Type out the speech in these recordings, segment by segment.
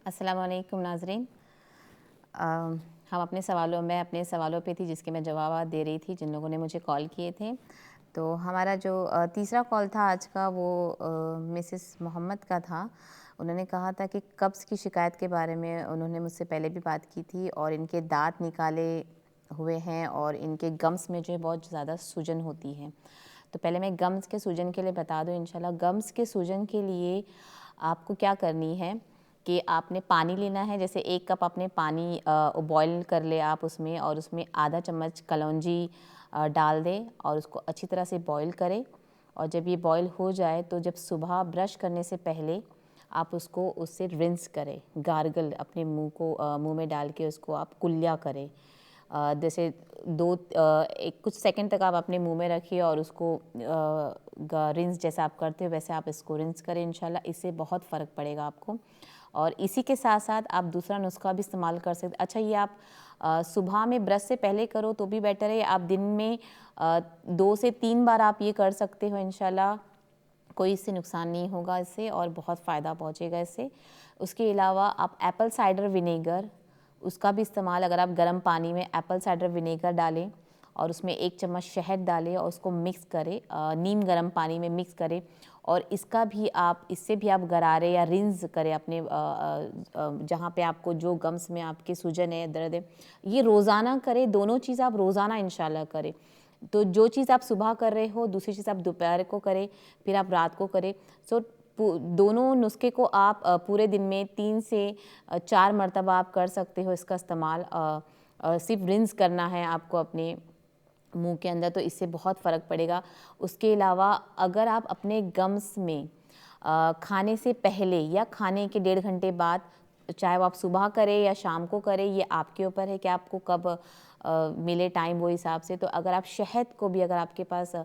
अस्सलाम वालेकुम नाज़रीन। मैं अपने सवालों पे थी जिसके मैं जवाब दे रही थी जिन लोगों ने मुझे कॉल किए थे। तो हमारा जो तीसरा कॉल था आज का वो मिसेस मोहम्मद का था। उन्होंने कहा था कि कब्ज़ की शिकायत के बारे में उन्होंने मुझसे पहले भी बात की थी और इनके दाँत निकाले हुए हैं और इनके गम्स में जो है बहुत ज़्यादा सूजन होती है। तो पहले मैं गम्स के सूजन के लिए बता दूँ इंशाल्लाह। गम्स के सूजन के लिए आपको क्या करनी है कि आपने पानी लेना है। जैसे 1 कप आपने पानी बॉयल कर ले आप उसमें, और उसमें आधा चम्मच कलौंजी डाल दें और उसको अच्छी तरह से बॉयल करें। और जब ये बॉयल हो जाए तो जब सुबह ब्रश करने से पहले आप उसको उससे रिंस करें, गार्गल अपने मुंह में डाल के उसको आप कुल्ला करें। जैसे एक कुछ सेकंड तक आप अपने मुंह में रखिए और उसको रिंस जैसा आप करते हो वैसे आप इसको रिंस करें इंशाल्लाह। इससे बहुत फ़र्क पड़ेगा आपको। और इसी के साथ साथ आप दूसरा नुस्खा भी इस्तेमाल कर सकते। अच्छा, ये आप सुबह में ब्रश से पहले करो तो भी बेटर है। आप दिन में 2 से 3 बार आप ये कर सकते हो इंशाल्लाह। कोई इससे नुकसान नहीं होगा इससे और बहुत फ़ायदा पहुँचेगा इससे। उसके अलावा आप एप्पल साइडर विनेगर, उसका भी इस्तेमाल, अगर आप गर्म पानी में एप्पल साइडर विनेगर डालें और उसमें 1 चम्मच शहद डालें और उसको मिक्स करें, नीम गर्म पानी में मिक्स करें और इससे भी आप गरारे या रिंस करें अपने जहाँ पे आपको जो गम्स में आपके सूजन है, दर्द है, ये रोज़ाना करें। दोनों चीज़ आप रोज़ाना इंशाल्लाह करें। तो जो चीज़ आप सुबह कर रहे हो, दूसरी चीज़ आप दोपहर को करें, फिर आप रात को करें। सो दोनों नुस्खे को आप पूरे दिन में 3 से 4 मरतबा आप कर सकते हो इसका इस्तेमाल। सिर्फ रिंस करना है आपको अपने मुंह के अंदर, तो इससे बहुत फ़र्क पड़ेगा। उसके अलावा अगर आप अपने गम्स में खाने से पहले या खाने के 1.5 घंटे बाद, चाहे वो आप सुबह करें या शाम को करें, ये आपके ऊपर है कि आपको कब मिले टाइम, वो हिसाब से। तो अगर आप शहद को भी, अगर आपके पास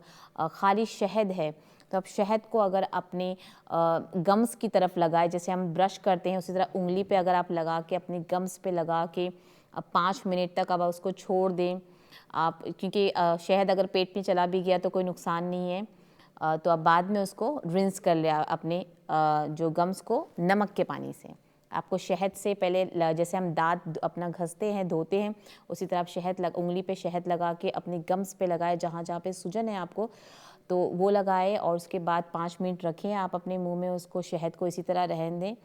खाली शहद है तो आप शहद को अगर अपने गम्स की तरफ लगाए, जैसे हम ब्रश करते हैं उसी तरह उंगली पे अगर आप लगा के अपने गम्स पे लगा के 5 मिनट तक अब उसको छोड़ दें आप, क्योंकि शहद अगर पेट में चला भी गया तो कोई नुकसान नहीं है। तो आप बाद में उसको रिंस कर लिया अपने जो गम्स को नमक के पानी से। आपको शहद से पहले जैसे हम दांत अपना घसते हैं, धोते हैं, उसी तरह आप उंगली पे शहद लगा के अपने गम्स पे लगाए, जहाँ जहाँ पे सूजन है आपको, तो वो लगाए और उसके बाद 5 मिनट रखें आप अपने मुंह में उसको, शहद को इसी तरह रहने दें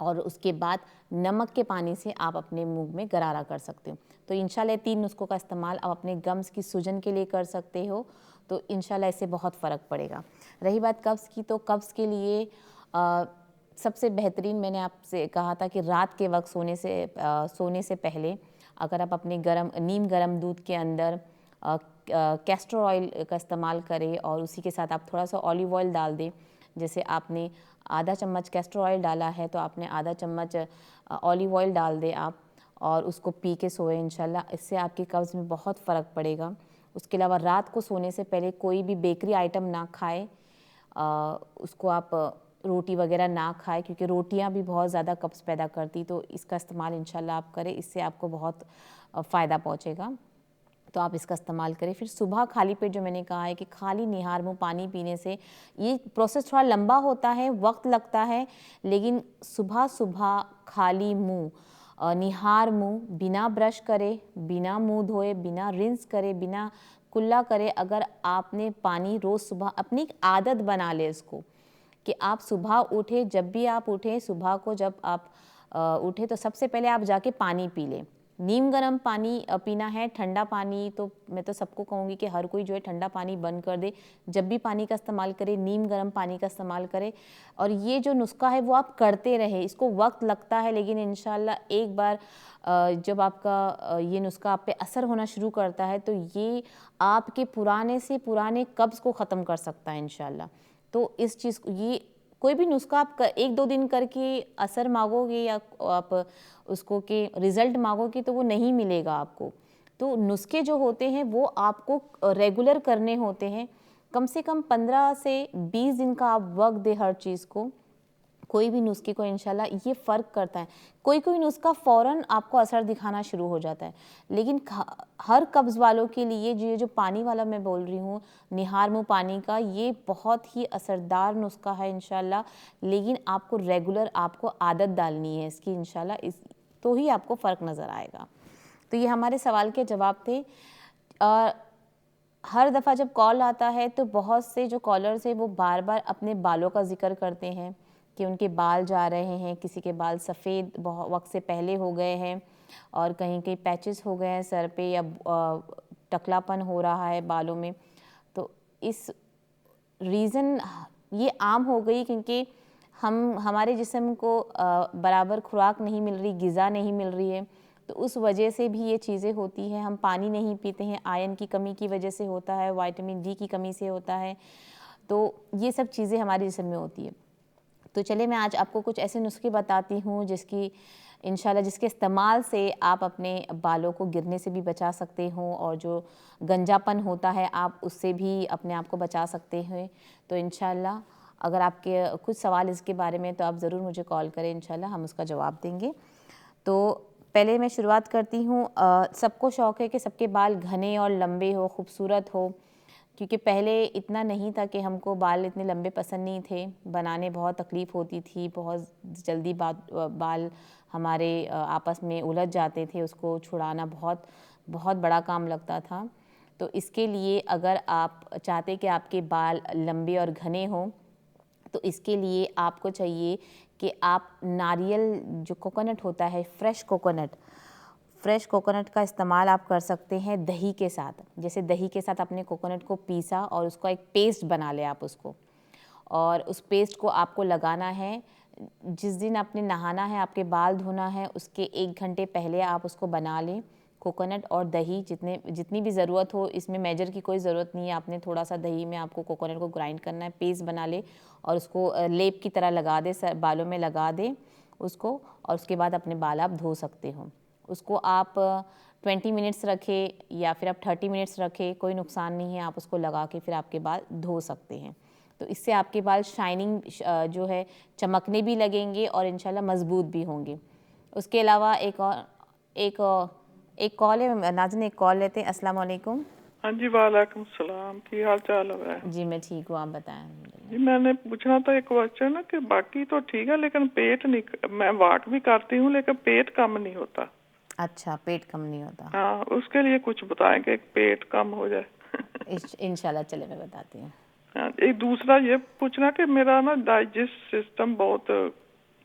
और उसके बाद नमक के पानी से आप अपने मुंह में गरारा कर सकते हो। तो इंशाल्लाह 3 नुस्खों का इस्तेमाल आप अपने गम्स की सूजन के लिए कर सकते हो, तो इंशाल्लाह इससे बहुत फ़र्क पड़ेगा। रही बात कब्ज़ की, तो कब्ज़ के लिए सबसे बेहतरीन मैंने आपसे कहा था कि रात के वक्त सोने से पहले अगर आप अपने नीम गर्म दूध के अंदर कैस्टर ऑयल का इस्तेमाल करें और उसी के साथ आप थोड़ा सा ऑलिव ऑयल डाल दें। जैसे आपने आधा चम्मच कैस्टर ऑयल डाला है तो आपने आधा चम्मच ऑलिव ऑयल डाल दें आप, और उसको पी के सोए इंशाल्लाह। इससे आपकी कब्ज़ में बहुत फ़र्क पड़ेगा। उसके अलावा रात को सोने से पहले कोई भी बेकरी आइटम ना खाएं। उसको आप रोटी वगैरह ना खाएं, क्योंकि रोटियां भी बहुत ज़्यादा कब्ज़ पैदा करती। तो इसका इस्तेमाल इंशाल्लाह आप करें, इससे आपको बहुत फ़ायदा पहुँचेगा। तो आप इसका इस्तेमाल करें। फिर सुबह खाली पेट, जो मैंने कहा है कि खाली निहार मुँह पानी पीने से, ये प्रोसेस थोड़ा लंबा होता है, वक्त लगता है, लेकिन सुबह सुबह खाली मुँह निहार मुँह, बिना ब्रश करे, बिना मुँह धोए, बिना रिंस करे, बिना कुल्ला करे, अगर आपने पानी रोज़ सुबह, अपनी एक आदत बना ले इसको कि आप सुबह उठे, जब भी आप उठें सुबह को, जब आप उठे तो सबसे पहले आप जाके पानी पी लें। नीम गर्म पानी पीना है, ठंडा पानी तो मैं तो सबको कहूँगी कि हर कोई जो है ठंडा पानी बंद कर दे। जब भी पानी का इस्तेमाल करें, नीम गर्म पानी का इस्तेमाल करें। और ये जो नुस्खा है वो आप करते रहें। इसको वक्त लगता है, लेकिन इंशाल्लाह एक बार जब आपका ये नुस्खा आप पे असर होना शुरू करता है तो ये आपके पुराने से पुराने कब्ज़ को ख़त्म कर सकता है इंशाल्लाह। तो इस चीज़ को, ये कोई भी नुस्खा आप 1-2 दिन करके असर मांगोगे या आप उसको के रिज़ल्ट मांगोगे तो वो नहीं मिलेगा आपको। तो नुस्खे जो होते हैं वो आपको रेगुलर करने होते हैं। कम से कम 15 से 20 दिन का आप वक्त दें हर चीज़ को। कोई भी नुस्खे को इंशाल्लाह ये फ़र्क करता है। कोई कोई नुस्खा फ़ौरन आपको असर दिखाना शुरू हो जाता है, लेकिन हर कब्ज़ वालों के लिए ये जो पानी वाला मैं बोल रही हूँ, निहार मुँह पानी का, ये बहुत ही असरदार नुस्खा है इंशाल्लाह। लेकिन आपको रेगुलर आपको आदत डालनी है इसकी इंशाल्लाह, इस तो ही आपको फ़र्क नज़र आएगा। तो ये हमारे सवाल के जवाब थे। हर दफ़ा जब कॉल आता है तो बहुत से जो कॉलर्स हैं वो बार बार अपने बालों का ज़िक्र करते हैं कि उनके बाल जा रहे हैं, किसी के बाल सफ़ेद बहुत वक्त से पहले हो गए हैं और कहीं कहीं पैचेस हो गए हैं सर पे, या टकलापन हो रहा है बालों में। तो इस रीज़न ये आम हो गई क्योंकि हमारे जिस्म को बराबर खुराक नहीं मिल रही, ग़िज़ा नहीं मिल रही है, तो उस वजह से भी ये चीज़ें होती हैं। हम पानी नहीं पीते हैं, आयरन की कमी की वजह से होता है, विटामिन डी की कमी से होता है, तो ये सब चीज़ें हमारे जिस्म में होती है। तो चलिए मैं आज आपको कुछ ऐसे नुस्खे बताती हूँ जिसकी इंशाल्लाह जिसके इस्तेमाल से आप अपने बालों को गिरने से भी बचा सकते हो और जो गंजापन होता है आप उससे भी अपने आप को बचा सकते हैं। तो इंशाल्लाह अगर आपके कुछ सवाल इसके बारे में तो आप ज़रूर मुझे कॉल करें, इंशाल्लाह हम उसका जवाब देंगे। तो पहले मैं शुरुआत करती हूँ। सबको शौक़ है कि सबके बाल घने और लंबे हो, खूबसूरत हो, क्योंकि पहले इतना नहीं था कि हमको बाल इतने लंबे पसंद नहीं थे, बनाने बहुत तकलीफ़ होती थी, बहुत जल्दी बाल हमारे आपस में उलझ जाते थे, उसको छुड़ाना बहुत बहुत बड़ा काम लगता था। तो इसके लिए अगर आप चाहते कि आपके बाल लंबे और घने हों, तो इसके लिए आपको चाहिए कि आप नारियल जो कोकोनट होता है, फ्रेश कोकोनट का इस्तेमाल आप कर सकते हैं दही के साथ। जैसे दही के साथ आपने कोकोनट को पीसा और उसका एक पेस्ट बना लें आप उसको, और उस पेस्ट को आपको लगाना है। जिस दिन आपने नहाना है, आपके बाल धोना है, उसके 1 घंटे पहले आप उसको बना लें। कोकोनट और दही जितनी भी ज़रूरत हो, इसमें मेजर की कोई ज़रूरत नहीं है। आपने थोड़ा सा दही में आपको कोकोनट को ग्राइंड करना है, पेस्ट बना ले और उसको लेप की तरह लगा दे, बालों में लगा दे उसको, और उसके बाद अपने बाल आप धो सकते हो। उसको आप 20 मिनट्स रखें या फिर आप 30 मिनट्स रखें, कोई नुकसान नहीं है। आप उसको लगा के फिर आपके बाल धो सकते हैं। तो इससे आपके बाल शाइनिंग जो है चमकने भी लगेंगे और इंशाल्लाह मज़बूत भी होंगे। उसके अलावा एक कॉल है, नाज़िन एक कॉल लेते हैं। अस्सलाम वालेकुम। हाँ जी, वालेकुम सलाम। की हाल चाल है? जी मैं ठीक हूँ, आप बताएं। जी मैंने पूछना था एक क्वेश्चन कि बाकी तो ठीक है लेकिन पेट नहीं, मैं वॉक भी करती हूँ लेकिन पेट कम नहीं होता। अच्छा, पेट कम नहीं होता। हाँ, उसके लिए कुछ बताएं कि पेट कम हो जाए। इंशाल्लाह चले मैं बताती हूँ। हाँ, एक दूसरा ये पूछना कि मेरा ना डाइजेस्ट सिस्टम बहुत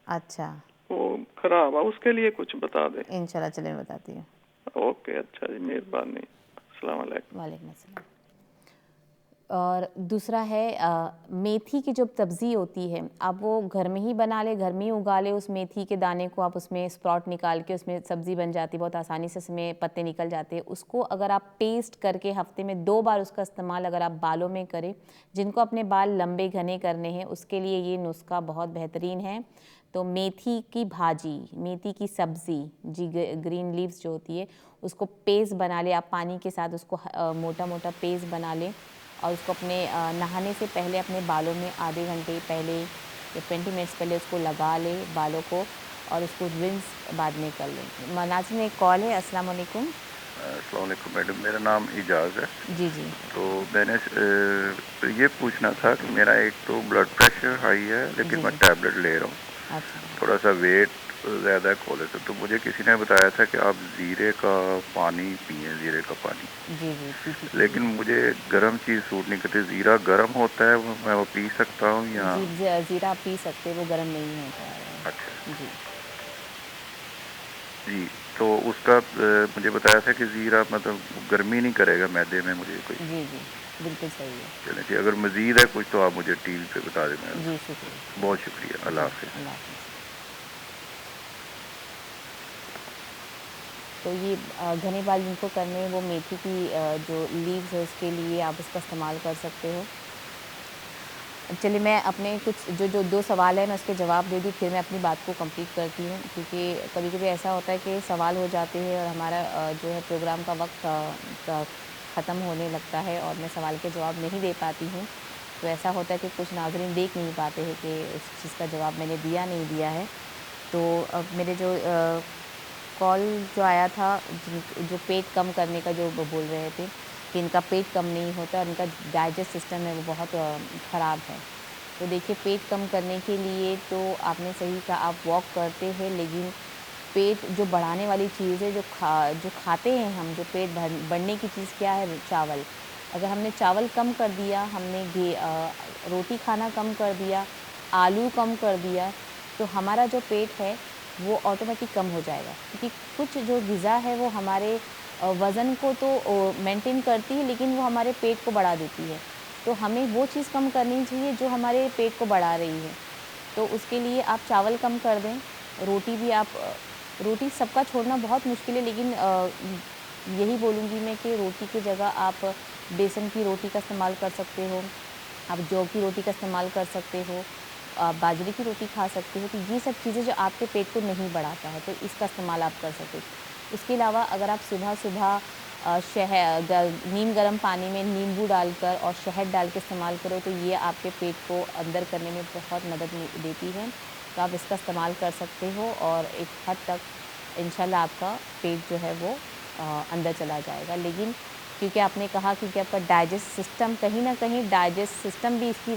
अच्छा, वो खराब है, उसके लिए कुछ बता दें। इंशाल्लाह चले मैं बताती हूँ। ओके, अच्छा जी, मेहरबानी। अस्सलाम वालेकुम। वालेकुम अस्सलाम। और दूसरा है मेथी की जो सब्ज़ी होती है, आप वो घर में ही बना ले, घर में ही उगा ले। उस मेथी के दाने को आप उसमें स्प्राउट निकाल के उसमें सब्ज़ी बन जाती है, बहुत आसानी से उसमें पत्ते निकल जाते हैं। उसको अगर आप पेस्ट करके हफ्ते में 2 बार उसका इस्तेमाल अगर आप बालों में करें, जिनको अपने बाल लंबे घने करने हैं, उसके लिए ये नुस्खा बहुत बेहतरीन है। तो मेथी की भाजी, मेथी की सब्ज़ी जी, ग्रीन लीव्स जो होती है, उसको पेस्ट बना ले आप पानी के साथ, उसको मोटा मोटा पेस्ट बना लें और उसको अपने नहाने से पहले अपने बालों में आधे घंटे पहले या 20 मिनट्स पहले उसको लगा ले बालों को, और उसको रिंस बाद में कर लें। नाज़िन में एक कॉल है। अस्सलाम वालेकुम। अस्सलाम वालेकुम मैडम, मेरा नाम इजाज़ है। जी जी। तो मैंने ये पूछना था कि मेरा एक तो ब्लड प्रेशर हाई है लेकिन मैं टैबलेट ले रहा हूँ। अच्छा, थोड़ा सा वेट ज़्यादा है कोलेस्ट्रॉल, तो मुझे किसी ने बताया था कि आप ज़ीरे का पानी पिए, ज़ीरे का पानी। जी जी। लेकिन मुझे गर्म चीज़ सूट नहीं करती। ज़ीरा गर्म होता है, मैं वो पी सकता हूँ या? जी, ज़ीरा आप पी सकते, वो गर्म नहीं होता है। अच्छा जी जी, तो उसका मुझे बताया था कि ज़ीरा मतलब गर्मी नहीं करेगा मैदे में मुझे कोई। जी जी, बिल्कुल सही है। चलें जी, अगर मज़ीद है कुछ तो आप मुझे टीवी पे बता दें। जी शुक्रिया। बहुत शुक्रिया, अल्लाह जी, हाफ़िज़। अल्लाह हाफ़िज़। तो ये घने बाल जिनको करने हैं, वो मेथी की जो लीव्स है उसके लिए आप इसका इस्तेमाल कर सकते हो। चलिए मैं अपने कुछ जो 2 सवाल है मैं उसके जवाब दे दूँ, फिर मैं अपनी बात को कंप्लीट करती हूँ, क्योंकि कभी-कभी ऐसा होता है कि सवाल हो जाते हैं और हमारा जो है प्रोग्राम का वक्त ख़त्म होने लगता है और मैं सवाल के जवाब नहीं दे पाती हूँ। तो ऐसा होता है कि कुछ नाज़रीन देख नहीं पाते हैं कि उस चीज़ का जवाब मैंने दिया नहीं दिया है। तो अब मेरे जो कॉल जो आया था, जो पेट कम करने का जो वो बोल रहे थे कि इनका पेट कम नहीं होता और इनका डाइजेस्ट सिस्टम है वो बहुत ख़राब है। तो देखिए, पेट कम करने के लिए तो आपने सही कहा, आप वॉक करते हैं, लेकिन पेट जो बढ़ाने वाली चीज़ है, जो खाते हैं हम, जो पेट बढ़ने की चीज़ क्या है? चावल। अगर हमने चावल कम कर दिया, हमने रोटी खाना कम कर दिया, आलू कम कर दिया, तो हमारा जो पेट है वो ऑटोमेटिक कम हो जाएगा। क्योंकि कुछ जो ग़िज़ा है वो हमारे वज़न को तो मेंटेन करती है, लेकिन वो हमारे पेट को बढ़ा देती है। तो हमें वो चीज़ कम करनी चाहिए जो हमारे पेट को बढ़ा रही है। तो उसके लिए आप चावल कम कर दें, रोटी भी आप रोटी सबका छोड़ना बहुत मुश्किल है, लेकिन यही बोलूँगी मैं कि रोटी की जगह आप बेसन की रोटी का इस्तेमाल कर सकते हो, आप जौ की रोटी का इस्तेमाल कर सकते हो, आप बाजरे की रोटी खा सकते हो। तो ये सब चीज़ें जो आपके पेट को नहीं बढ़ाता है, तो इसका इस्तेमाल आप कर सकते हो। उसके अलावा अगर आप सुबह-सुबह नीम गर्म पानी में नींबू डालकर और शहद डाल के इस्तेमाल करो, तो ये आपके पेट को अंदर करने में बहुत मदद देती है। तो आप इसका इस्तेमाल कर सकते हो और एक हद तक इंशाल्लाह आपका पेट जो है वो अंदर चला जाएगा। लेकिन क्योंकि आपने कहा, क्योंकि आपका डाइजेस्ट सिस्टम, कहीं न कहीं डाइजेस्ट सिस्टम भी इसकी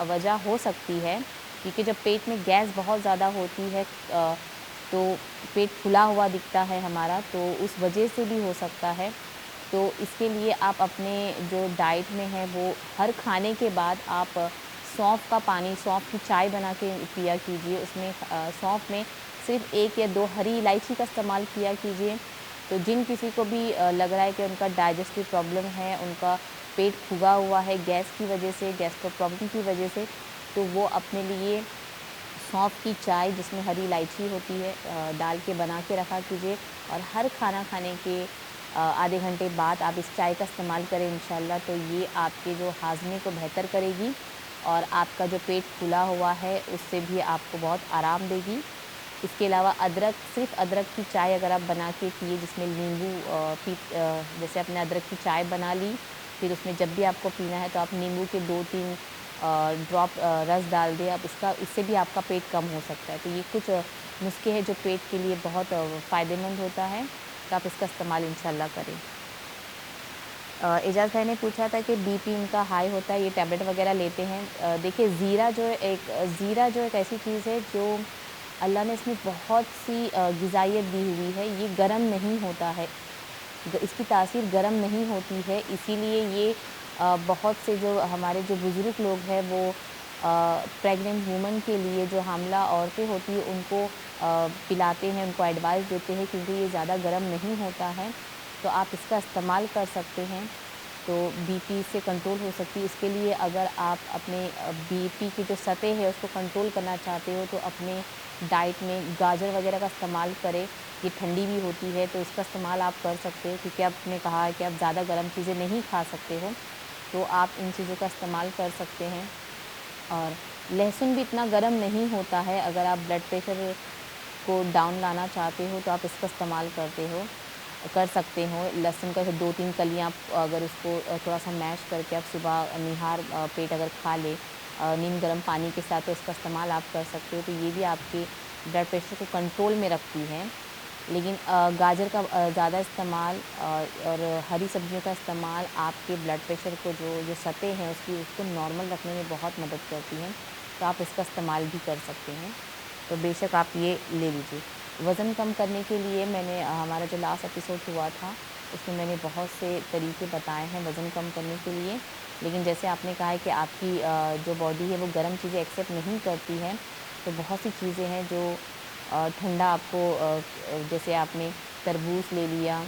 वजह हो सकती है, क्योंकि जब पेट में गैस बहुत ज़्यादा होती है तो पेट फूला हुआ दिखता है हमारा, तो उस वजह से भी हो सकता है। तो इसके लिए आप अपने जो डाइट में है वो हर खाने के बाद आप सौंफ का पानी, सौंफ की चाय बना के पिया कीजिए। उसमें सौंफ में सिर्फ़ 1 या 2 हरी इलायची का इस्तेमाल किया कीजिए। तो जिन किसी को भी लग रहा है कि उनका डाइजेस्टिव प्रॉब्लम है, उनका पेट फूगा हुआ है गैस की वजह से, गैस्ट्रो प्रॉब्लम की वजह से, तो वो अपने लिए सौंफ की चाय जिसमें हरी इलायची होती है डाल के बना के रखा कीजिए और हर खाना खाने के आधे घंटे बाद आप इस चाय का इस्तेमाल करें इंशाल्लाह। तो ये आपके जो हाज़मे को बेहतर करेगी और आपका जो पेट फूला हुआ है उससे भी आपको बहुत आराम देगी। इसके अलावा अदरक, सिर्फ़ अदरक की चाय अगर आप बना के पिए, जिसमें नींबू जैसे आपने अदरक की चाय बना ली, फिर उसमें जब भी आपको पीना है तो आप नींबू के 2-3 ड्रॉप रस डाल दें। अब इससे भी आपका पेट कम हो सकता है। तो ये कुछ नुस्खे हैं जो पेट के लिए बहुत फ़ायदेमंद होता है, तो आप इसका इस्तेमाल इंशाल्लाह करें। एजाज़ भाई ने पूछा था कि बीपी इनका हाई होता है, ये टैबलेट वगैरह लेते हैं। देखिए, ज़ीरा जो एक ऐसी चीज़ है जो अल्लाह ने इसमें बहुत सी ग़िज़ाइयत दी हुई है। ये गर्म नहीं होता है, इसकी तासीर गर्म नहीं होती है, इसीलिए ये बहुत से जो हमारे जो बुज़ुर्ग लोग हैं वो प्रेग्नेंट वूमन के लिए, जो हामला औरतें होती हैं उनको पिलाते हैं, उनको एडवाइस देते हैं, क्योंकि ये ज़्यादा गर्म नहीं होता है। तो आप इसका इस्तेमाल कर सकते हैं, तो बीपी से कंट्रोल हो सकती है। इसके लिए अगर आप अपने बीपी की जो सतह है उसको कंट्रोल करना चाहते हो, तो अपने डाइट में गाजर वगैरह का इस्तेमाल करें। ये ठंडी भी होती है तो इसका इस्तेमाल आप कर सकते हो, क्योंकि आपने कहा है कि आप ज़्यादा गर्म चीज़ें नहीं खा सकते हो, तो आप इन चीज़ों का इस्तेमाल कर सकते हैं। और लहसुन भी इतना गर्म नहीं होता है, अगर आप ब्लड प्रेशर को डाउन लाना चाहते हो तो आप इसका इस्तेमाल कर सकते हो। लहसुन का 2-3 कलियाँ, अगर उसको थोड़ा सा मैश करके आप सुबह निहार पेट अगर खा ले नीम गर्म पानी के साथ, तो इसका इस्तेमाल आप कर सकते हो। तो ये भी आपके ब्लड प्रेशर को कंट्रोल में रखती है। लेकिन गाजर का ज़्यादा इस्तेमाल और हरी सब्जियों का इस्तेमाल आपके ब्लड प्रेशर को जो सतह है उसको नॉर्मल रखने में बहुत मदद करती हैं, तो आप इसका इस्तेमाल भी कर सकते हैं। तो बेशक आप ये ले लीजिए। वज़न कम करने के लिए मैंने हमारा जो लास्ट एपिसोड हुआ था उसमें मैंने बहुत से तरीके बताए हैं वज़न कम करने के लिए। लेकिन जैसे आपने कहा है कि आपकी जो बॉडी है वो गर्म चीज़ें एक्सेप्ट नहीं करती है, तो बहुत सी चीज़ें हैं जो ठंडा आपको जैसे आपने तरबूज ले लिया,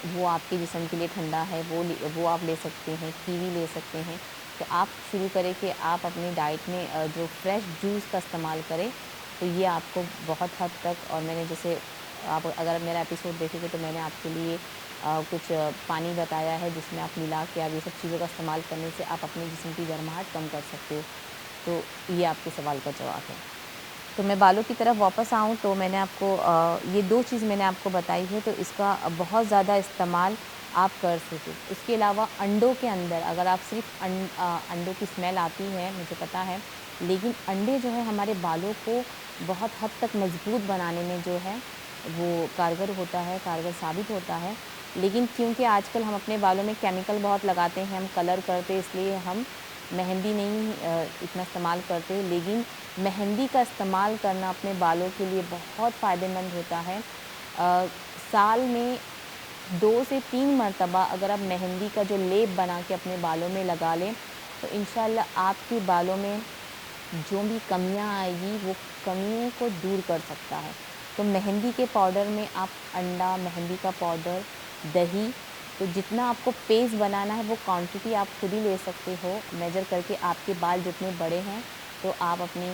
वो आपके जिस्म के लिए ठंडा है, वो आप ले सकते हैं, कीवी ले सकते हैं। तो आप शुरू करें कि आप अपनी डाइट में जो फ्रेश जूस का इस्तेमाल करें, तो ये आपको बहुत हद तक, और मैंने जैसे आप अगर मेरा एपिसोड देखेंगे तो मैंने आपके लिए कुछ पानी बताया है जिसमें आप मिला के आप ये सब चीज़ों का इस्तेमाल करने से आप अपने जिस्म की गर्माहट कम कर सकते हो। तो ये आपके सवाल का जवाब है। तो मैं बालों की तरफ वापस आऊँ तो मैंने आपको ये 2 चीज़ मैंने आपको बताई है, तो इसका बहुत ज़्यादा इस्तेमाल आप कर सकें। उसके अलावा अंडों के अंदर अगर आप सिर्फ अंडों की स्मेल आती है मुझे पता है, लेकिन अंडे जो है हमारे बालों को बहुत हद तक मजबूत बनाने में जो है वो कारगर होता है, कारगर साबित होता है। लेकिन क्योंकि आजकल हम अपने बालों में केमिकल बहुत लगाते हैं, हम कलर करते हैं, इसलिए हम मेहंदी नहीं इतना इस्तेमाल करते। लेकिन मेहंदी का इस्तेमाल करना अपने बालों के लिए बहुत फ़ायदेमंद होता है। साल में 2 से 3 मरतबा अगर आप मेहंदी का जो लेप बना के अपने बालों में लगा लें, तो इंशाल्लाह आपके बालों में जो भी कमियां आएगी वो कमियों को दूर कर सकता है। तो मेहंदी के पाउडर में आप अंडा, मेहंदी का पाउडर, दही, तो जितना आपको पेस्ट बनाना है वो क्वांटिटी आप खुद ही ले सकते हो मेजर करके। आपके बाल जितने बड़े हैं तो आप अपनी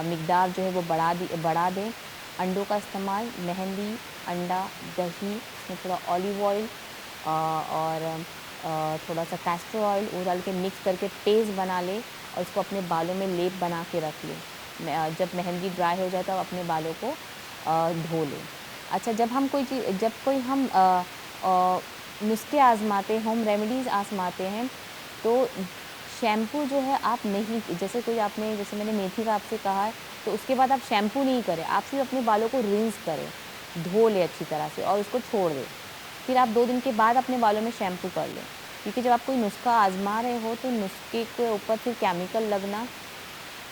मिकदार जो है वो बढ़ा दें। अंडों का इस्तेमाल, मेहंदी, अंडा, दही, उसमें थोड़ा ऑलिव ऑयल और थोड़ा सा कैस्टर ऑयल वो डाल के मिक्स करके पेस्ट बना लें और उसको अपने बालों में लेप बना के रख लें। जब मेहंदी ड्राई हो जाए तो अपने बालों को धो लें। अच्छा, जब कोई हम नुस्खे आज़माते, होम रेमेडीज़ आज़माते हैं, तो शैम्पू जो है आप नहीं, जैसे मैंने मेथी का आपसे कहा है, तो उसके बाद आप शैम्पू नहीं करें, आप सिर्फ अपने बालों को रिंस करें, धो लें अच्छी तरह से और उसको छोड़ दें। फिर आप 2 दिन के बाद अपने बालों में शैम्पू कर लें, क्योंकि जब आप कोई नुस्खा आज़मा रहे हो तो नुस्खे के ऊपर फिर केमिकल लगना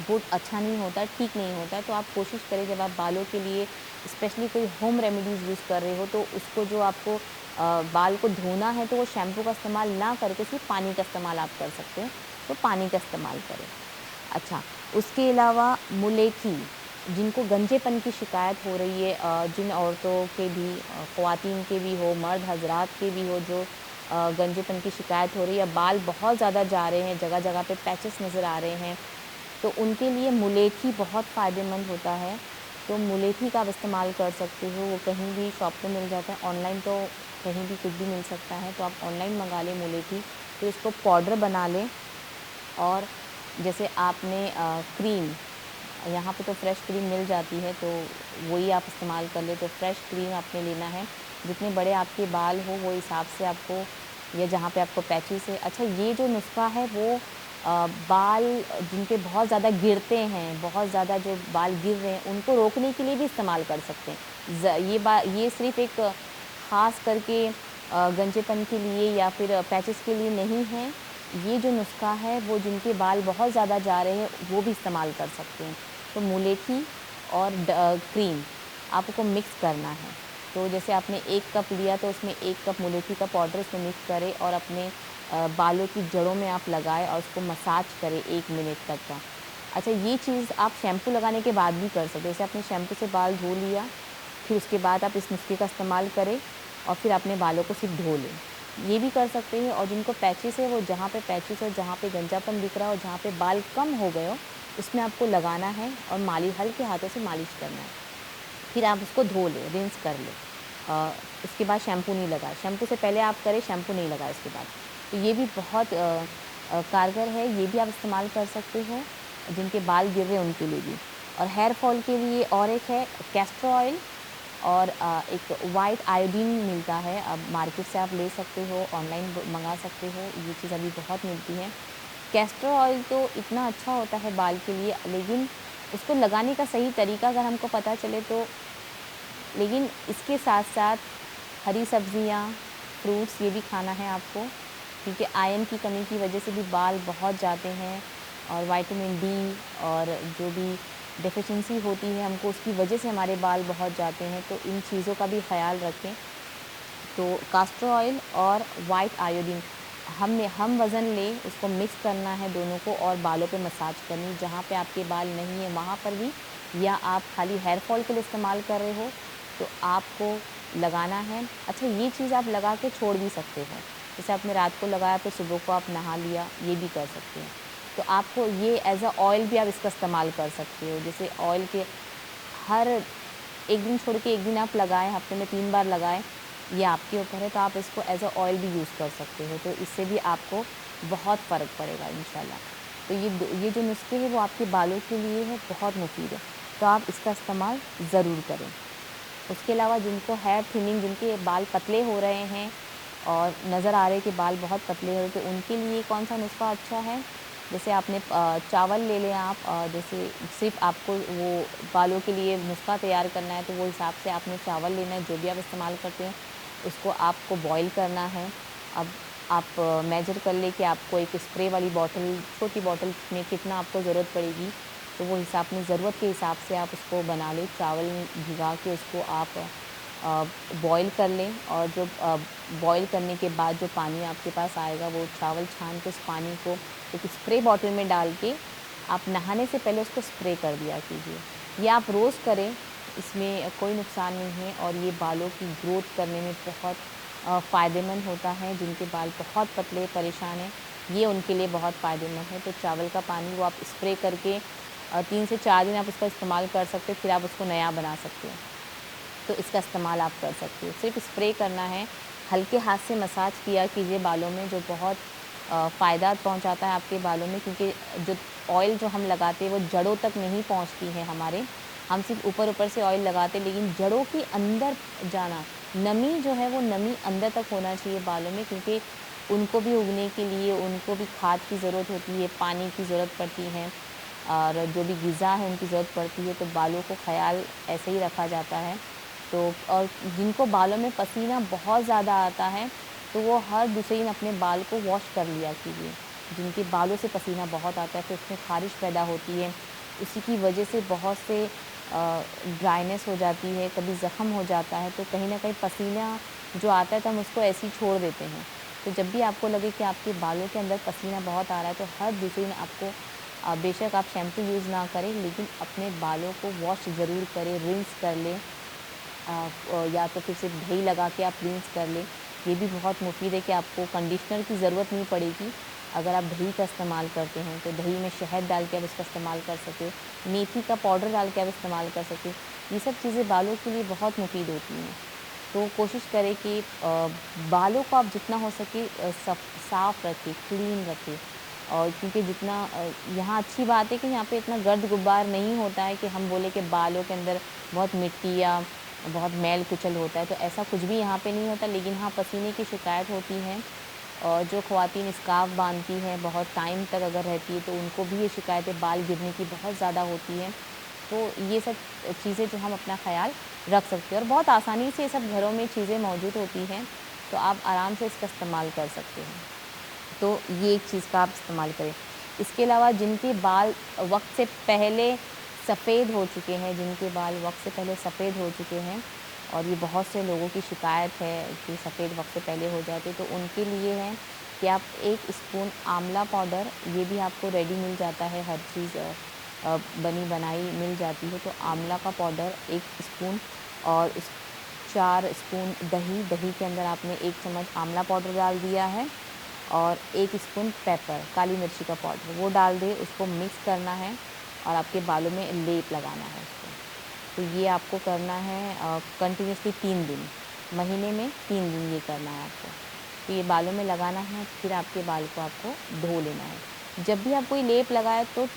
वो अच्छा नहीं होता, ठीक नहीं होता है। तो आप कोशिश करें जब आप बालों के लिए स्पेशली कोई होम रेमेडीज़ यूज़ कर रहे हो तो उसको जो आपको बाल को धोना है तो वो शैम्पू का इस्तेमाल ना करके सिर्फ पानी का इस्तेमाल आप कर सकते हैं, तो पानी का इस्तेमाल करें। अच्छा, उसके अलावा मुलेठी, जिनको गंजेपन की शिकायत हो रही है, जिन औरतों के भी, ख़वातीन के भी हो, मर्द हज़रात के भी हो, जो गंजेपन की शिकायत हो रही है, बाल बहुत ज़्यादा जा रहे हैं, जगह जगह पे पैचेस नज़र आ रहे हैं, तो उनके लिए मुलेठी बहुत फ़ायदेमंद होता है। तो मुलेठी का आप इस्तेमाल कर सकते हो, वो कहीं भी शॉप पे मिल जाता है, ऑनलाइन तो कहीं भी कुछ भी मिल सकता है, तो आप ऑनलाइन मंगा लें मुलेठी, फिर उसको पाउडर बना लें। और जैसे आपने क्रीम, यहाँ पे तो फ्रेश क्रीम मिल जाती है, तो वही आप इस्तेमाल कर लें। तो फ्रेश क्रीम आपने लेना है, जितने बड़े आपके बाल हो वो हिसाब से आपको, या जहाँ पे आपको पैचेस है। अच्छा, ये जो नुस्खा है वो बाल जिनके बहुत ज़्यादा गिरते हैं, बहुत ज़्यादा जो बाल गिर रहे हैं, उनको रोकने के लिए भी इस्तेमाल कर सकते हैं। ये सिर्फ़ एक ख़ास करके गंजेपन के लिए या फिर पैचेस के लिए नहीं है। ये जो नुस्खा है वो जिनके बाल बहुत ज़्यादा जा रहे हैं वो भी इस्तेमाल कर सकते हैं। तो मुलेठी और क्रीम आपको मिक्स करना है। तो जैसे आपने 1 कप लिया तो उसमें 1 कप मुलेठी का पाउडर उसमें मिक्स करें और अपने बालों की जड़ों में आप लगाएं और उसको मसाज करें 1 मिनट तक का। अच्छा, ये चीज़ आप शैम्पू लगाने के बाद भी कर सकते हैं। जैसे आपने शैम्पू से बाल धो लिया, फिर उसके बाद आप इस नुस्खे का इस्तेमाल करें और फिर अपने बालों को सिर्फ धो लें, ये भी कर सकते हैं। और जिनको पैचेस है वो जहाँ पे पैचेस है, जहाँ पे गंजापन दिख रहा हो, जहाँ पे बाल कम हो गए हो, उसमें आपको लगाना है और हल्के हाथों से मालिश करना है। फिर आप उसको धो लें, रिंस कर लें। उसके बाद शैम्पू नहीं लगाए, शैम्पू से पहले आप करें, शैम्पू नहीं लगाए उसके बाद। तो ये भी बहुत कारगर है, ये भी आप इस्तेमाल कर सकते हो जिनके बाल गिर रहे हैं उनके लिए भी। और हेयर फॉल के लिए और एक है कैस्टर ऑयल और एक वाइट आयोडीन मिलता है, अब मार्केट से आप ले सकते हो, ऑनलाइन मंगा सकते हो, ये चीज़ अभी बहुत मिलती है। कैस्टर ऑयल तो इतना अच्छा होता है बाल के लिए, लेकिन उसको लगाने का सही तरीका अगर हमको पता चले तो। लेकिन इसके साथ साथ हरी सब्जियां, फ्रूट्स ये भी खाना है आपको, क्योंकि आयरन की कमी की वजह से भी बाल बहुत जाते हैं और विटामिन डी और जो भी डेफिशिएंसी होती है हमको, उसकी वजह से हमारे बाल बहुत जाते हैं। तो इन चीज़ों का भी ख्याल रखें। तो कैस्टर ऑयल और वाइट आयोडीन हम वज़न लें, उसको मिक्स करना है दोनों को और बालों पे मसाज करनी, जहाँ पे आपके बाल नहीं है वहाँ पर भी, या आप खाली हेयर फॉल के लिए इस्तेमाल कर रहे हो तो आपको लगाना है। अच्छा, ये चीज़ आप लगा के छोड़ भी सकते हो, जैसे आपने रात को लगाया फिर सुबह को आप नहा लिया, ये भी कर सकते हैं। तो आपको ये एज़ अ ऑयल भी आप इसका इस्तेमाल कर सकते हो। जैसे ऑयल के हर 1 दिन छोड़ के 1 दिन आप लगाएं, हफ्ते में 3 बार लगाएं, ये आपके ऊपर है। तो आप इसको एज़ अ ऑयल भी यूज़ कर सकते हो, तो इससे भी आपको बहुत फ़र्क पड़ेगा इंशाल्लाह। तो ये जो नुस्खे हैं वो आपके बालों के लिए है बहुत मुफीद है, तो आप इसका इस्तेमाल ज़रूर करें। उसके अलावा जिनको हेयर थिनिंग, जिनके बाल पतले हो रहे हैं और नज़र आ रहे कि बाल बहुत पतले हो, तो उनके लिए कौन सा नुस्खा अच्छा है? जैसे आपने चावल ले लें आप, जैसे सिर्फ़ आपको वो बालों के लिए नुस्खा तैयार करना है, तो वो हिसाब से आपने चावल लेना है, जो भी आप इस्तेमाल करते हैं, उसको आपको बॉयल करना है। अब आप मेजर कर लें कि आपको एक स्प्रे वाली बॉटल, छोटी बॉटल में कितना आपको ज़रूरत पड़ेगी, तो वो हिसाब में ज़रूरत के हिसाब से आप उसको बना लें। चावल भिगा के उसको आप बॉयल कर लें, और जो बॉयल करने के बाद जो पानी आपके पास आएगा, वो चावल छान के उस पानी को एक स्प्रे बॉटल में डाल के आप नहाने से पहले उसको स्प्रे कर दिया कीजिए। ये आप रोज़ करें, इसमें कोई नुकसान नहीं है, और ये बालों की ग्रोथ करने में बहुत फ़ायदेमंद होता है। जिनके बाल बहुत पतले परेशान हैं, ये उनके लिए बहुत फ़ायदेमंद है। तो चावल का पानी वो आप स्प्रे करके 3 से 4 दिन आप उसका इस्तेमाल कर सकते हो, फिर आप उसको नया बना सकते हो। तो इसका इस्तेमाल आप कर सकते हो। सिर्फ़ स्प्रे करना है, हल्के हाथ से मसाज किया कीजिए बालों में, जो बहुत फ़ायदा पहुंचाता है आपके बालों में, क्योंकि जो ऑयल जो हम लगाते हैं वो जड़ों तक नहीं पहुंचती है हमारे। हम सिर्फ ऊपर-ऊपर से ऑयल लगाते हैं, लेकिन जड़ों के अंदर जाना, नमी जो है वो नमी अंदर तक होना चाहिए बालों में, क्योंकि उनको भी उगने के लिए उनको भी खाद की ज़रूरत होती है, पानी की ज़रूरत पड़ती है, और जो भी ग़िज़ा है उनकी ज़रूरत पड़ती है। तो बालों को ख़याल ऐसे ही रखा जाता है। तो और जिनको बालों में पसीना बहुत ज़्यादा आता है, तो वो हर दूसरे दिन अपने बाल को वॉश कर लिया कीजिए। जिनके बालों से पसीना बहुत आता है, तो उसमें ख़ारिश पैदा होती है, उसी की वजह से बहुत से ड्राइनेस हो जाती है, कभी ज़ख़म हो जाता है। तो कहीं न कहीं पसीना जो आता है, तो हम उसको ऐसे ही छोड़ देते हैं। तो जब भी आपको लगे कि आपके बालों के अंदर पसीना बहुत आ रहा है, तो हर दूसरे दिन आपको बेशक आप शैम्पू यूज़ ना करें, लेकिन अपने बालों को वॉश ज़रूर करें, रिंस कर लें। या तो फिर सिर्फ दही लगा के आप रिंस कर लें। ये भी बहुत मुफीद है कि आपको कंडीशनर की ज़रूरत नहीं पड़ेगी। अगर आप दही का इस्तेमाल करते हैं, तो दही में शहद डाल के आप इसका इस्तेमाल कर सकें, मेथी का पाउडर डाल के आप इस्तेमाल कर सकें। ये सब चीज़ें बालों के लिए बहुत मुफीद होती हैं। तो कोशिश करें कि बालों को आप जितना हो सके साफ़ रखें, क्लीन रखें। और क्योंकि जितना यहाँ अच्छी बात है कि यहाँ पे इतना गर्द गुब्बार नहीं होता है कि हम बोले कि बालों के अंदर बहुत मिट्टी या बहुत मैल कुचल होता है, तो ऐसा कुछ भी यहाँ पे नहीं होता। लेकिन हाँ, पसीने की शिकायत होती है, और जो ख़वातीन स्कार्फ़ बांधती हैं बहुत टाइम तक अगर रहती है, तो उनको भी ये शिकायतें बाल गिरने की बहुत ज़्यादा होती हैं। तो ये सब चीज़ें जो हम अपना ख़याल रख सकते हैं, और बहुत आसानी से ये सब घरों में चीज़ें मौजूद होती हैं, तो आप आराम से इसका इस्तेमाल कर सकते हैं। तो ये एक चीज़ का आप इस्तेमाल करें। इसके अलावा जिनके बाल वक़्त से पहले सफ़ेद हो चुके हैं, जिनके बाल वक़्त से पहले सफ़ेद हो चुके हैं, और ये बहुत से लोगों की शिकायत है कि सफ़ेद वक़्त से पहले हो जाते, तो उनके लिए है कि आप 1 स्पून आंवला पाउडर, ये भी आपको रेडी मिल जाता है, हर चीज़ बनी बनाई मिल जाती है। तो आंवला का पाउडर 1 स्पून, और 4 स्पून दही, दही के अंदर आपने 1 चम्मच आंवला पाउडर डाल दिया है, और 1 स्पून पेपर, काली मिर्ची का पाउडर, वो डाल दें, उसको मिक्स करना है, और आपके बालों में लेप लगाना है उसको। तो ये आपको करना है कंटिन्यूसली 3 दिन, महीने में 3 दिन ये करना है आपको। तो ये बालों में लगाना है, फिर आपके बाल को आपको धो लेना है। जब भी आप कोई लेप लगाए, तो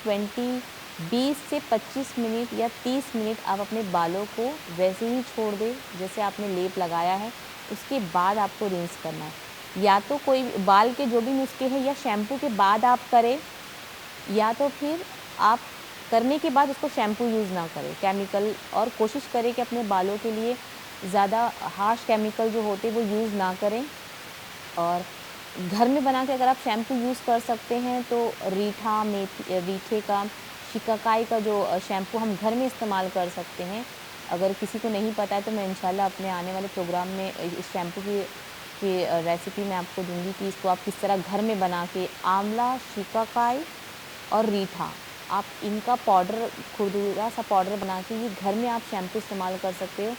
20 से 25 मिनट या 30 मिनट आप अपने बालों को वैसे ही छोड़ दें जैसे आपने लेप लगाया है। उसके बाद आपको रिंस करना है। या तो कोई बाल के जो भी नुस्खे हैं, या शैम्पू के बाद आप करें, या तो फिर आप करने के बाद उसको शैम्पू यूज़ ना करें केमिकल, और कोशिश करें कि अपने बालों के लिए ज़्यादा हार्श केमिकल जो होते हैं वो यूज़ ना करें। और घर में बना के अगर आप शैम्पू यूज़ कर सकते हैं, तो रीठे का, शिकाकाई का जो शैम्पू हम घर में इस्तेमाल कर सकते हैं। अगर किसी को नहीं पता है, तो मैं इंशाल्लाह अपने आने वाले प्रोग्राम में इस शैम्पू की रेसिपी मैं आपको दूँगी कि इसको आप किस तरह घर में बना के, आंवला, शिकाकाई और रीठा, आप इनका पाउडर, खुरदुरा सा पाउडर बना के ये घर में आप शैम्पू इस्तेमाल कर सकते हो।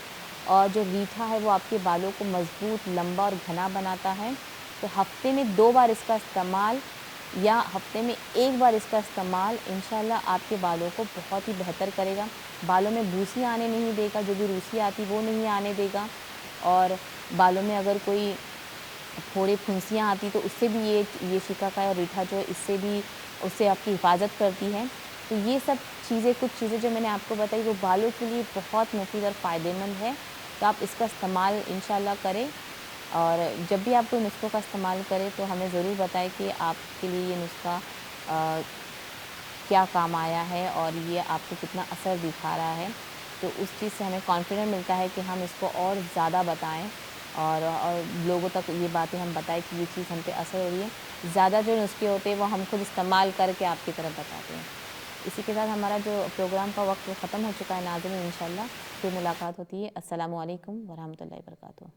और जो रीठा है वो आपके बालों को मज़बूत, लंबा और घना बनाता है। तो हफ़्ते में 2 बार इसका इस्तेमाल, या हफ़्ते में 1 बार इसका इस्तेमाल इंशाल्लाह आपके बालों को बहुत ही बेहतर करेगा। बालों में रूसी आने नहीं देगा, जो भी रूसी आती वो नहीं आने देगा। और बालों में अगर कोई फोड़े फुंसियाँ आती, तो उससे भी ये शिकाकाई और रीठा जो है, उससे आपकी हिफाजत करती है। तो ये सब चीज़ें, कुछ चीज़ें जो मैंने आपको बताई, वो बालों के लिए बहुत मुफीद और फ़ायदेमंद है। तो आप इसका इस्तेमाल इंशाल्लाह करें। और जब भी आप कोई नुस्ख़ों का इस्तेमाल करें तो हमें ज़रूर बताएं कि आपके लिए ये नुस्ख़ा क्या काम आया है और ये आपको कितना असर दिखा रहा है। तो उस चीज़ से हमें कॉन्फिडेंस मिलता है कि हम इसको और ज़्यादा बताएँ और लोगों तक ये बातें हम बताएं कि ये चीज़ हम पे असर हो रही है। ज़्यादा जो नुस्खे होते हैं वो हम खुद इस्तेमाल करके आपकी तरफ बताते हैं। इसी के साथ हमारा जो प्रोग्राम का वक्त ख़त्म हो चुका है नाज़रीन, इंशाल्लाह फिर मुलाकात होती है। अस्सलामु अलैकुम वरहमतुल्लाहि वबरकातुहू।